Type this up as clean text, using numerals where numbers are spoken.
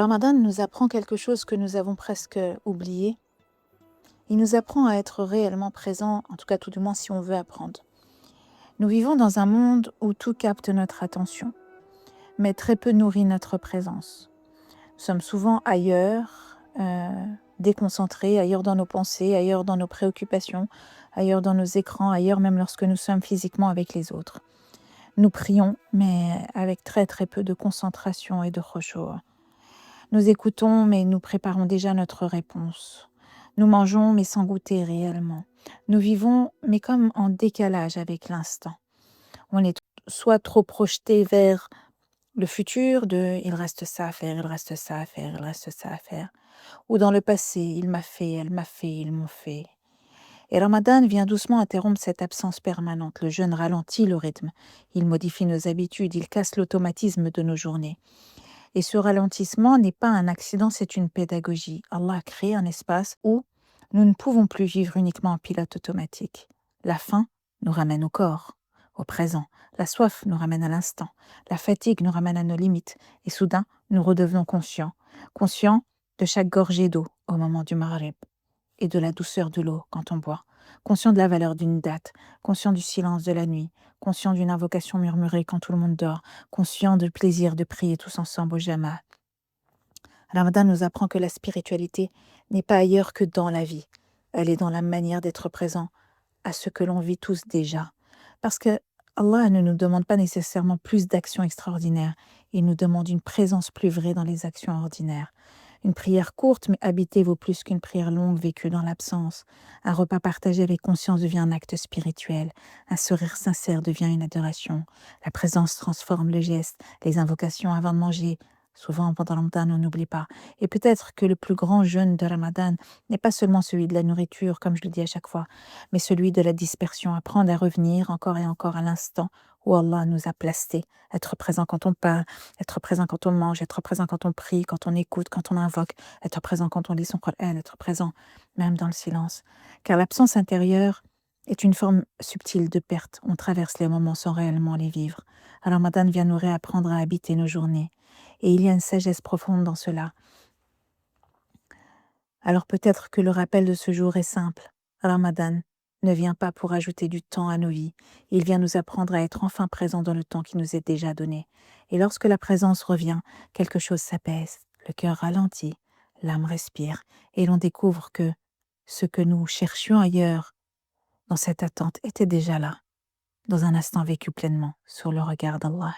Ramadan nous apprend quelque chose que nous avons presque oublié. Il nous apprend à être réellement présent, en tout cas tout du moins si on veut apprendre. Nous vivons dans un monde où tout capte notre attention, mais très peu nourrit notre présence. Nous sommes souvent ailleurs, déconcentrés, ailleurs dans nos pensées, ailleurs dans nos préoccupations, ailleurs dans nos écrans, ailleurs même lorsque nous sommes physiquement avec les autres. Nous prions, mais avec très très peu de concentration et de khushu'. Nous écoutons, mais nous préparons déjà notre réponse. Nous mangeons, mais sans goûter réellement. Nous vivons, mais comme en décalage avec l'instant. On est soit trop projeté vers le futur, il reste ça à faire, il reste ça à faire, il reste ça à faire. Ou dans le passé, il m'a fait, elle m'a fait, ils m'ont fait. Et Ramadan vient doucement interrompre cette absence permanente. Le jeûne ralentit le rythme. Il modifie nos habitudes, il casse l'automatisme de nos journées. Et ce ralentissement n'est pas un accident, c'est une pédagogie. Allah a créé un espace où nous ne pouvons plus vivre uniquement en pilote automatique. La faim nous ramène au corps, au présent. La soif nous ramène à l'instant. La fatigue nous ramène à nos limites. Et soudain, nous redevenons conscients de chaque gorgée d'eau au moment du maghrib et de la douceur de l'eau quand on boit, conscients de la valeur d'une date, conscients du silence de la nuit, conscients d'une invocation murmurée quand tout le monde dort, conscients du plaisir de prier tous ensemble au Jama. Ramadan nous apprend que la spiritualité n'est pas ailleurs que dans la vie. Elle est dans la manière d'être présent à ce que l'on vit tous déjà. Parce que Allah ne nous demande pas nécessairement plus d'actions extraordinaires, il nous demande une présence plus vraie dans les actions ordinaires. Une prière courte mais habitée vaut plus qu'une prière longue vécue dans l'absence. Un repas partagé avec conscience devient un acte spirituel. Un sourire sincère devient une adoration. La présence transforme le geste. Les invocations avant de manger, souvent pendant le Ramadan, on n'oublie pas. Et peut-être que le plus grand jeûne de Ramadan n'est pas seulement celui de la nourriture, comme je le dis à chaque fois, mais celui de la dispersion. Apprendre à revenir encore et encore à l'instant où Allah nous a placés. Être présent quand on parle, être présent quand on mange, être présent quand on prie, quand on écoute, quand on invoque, être présent quand on lit son Coran, être présent même dans le silence. Car l'absence intérieure est une forme subtile de perte. On traverse les moments sans réellement les vivre. Alors Ramadan vient nous réapprendre à habiter nos journées. Et il y a une sagesse profonde dans cela. Alors peut-être que le rappel de ce jour est simple. Ramadan ne vient pas pour ajouter du temps à nos vies. Il vient nous apprendre à être enfin présents dans le temps qui nous est déjà donné. Et lorsque la présence revient, quelque chose s'apaise, le cœur ralentit, l'âme respire, et l'on découvre que ce que nous cherchions ailleurs, dans cette attente, était déjà là, dans un instant vécu pleinement, sur le regard d'Allah.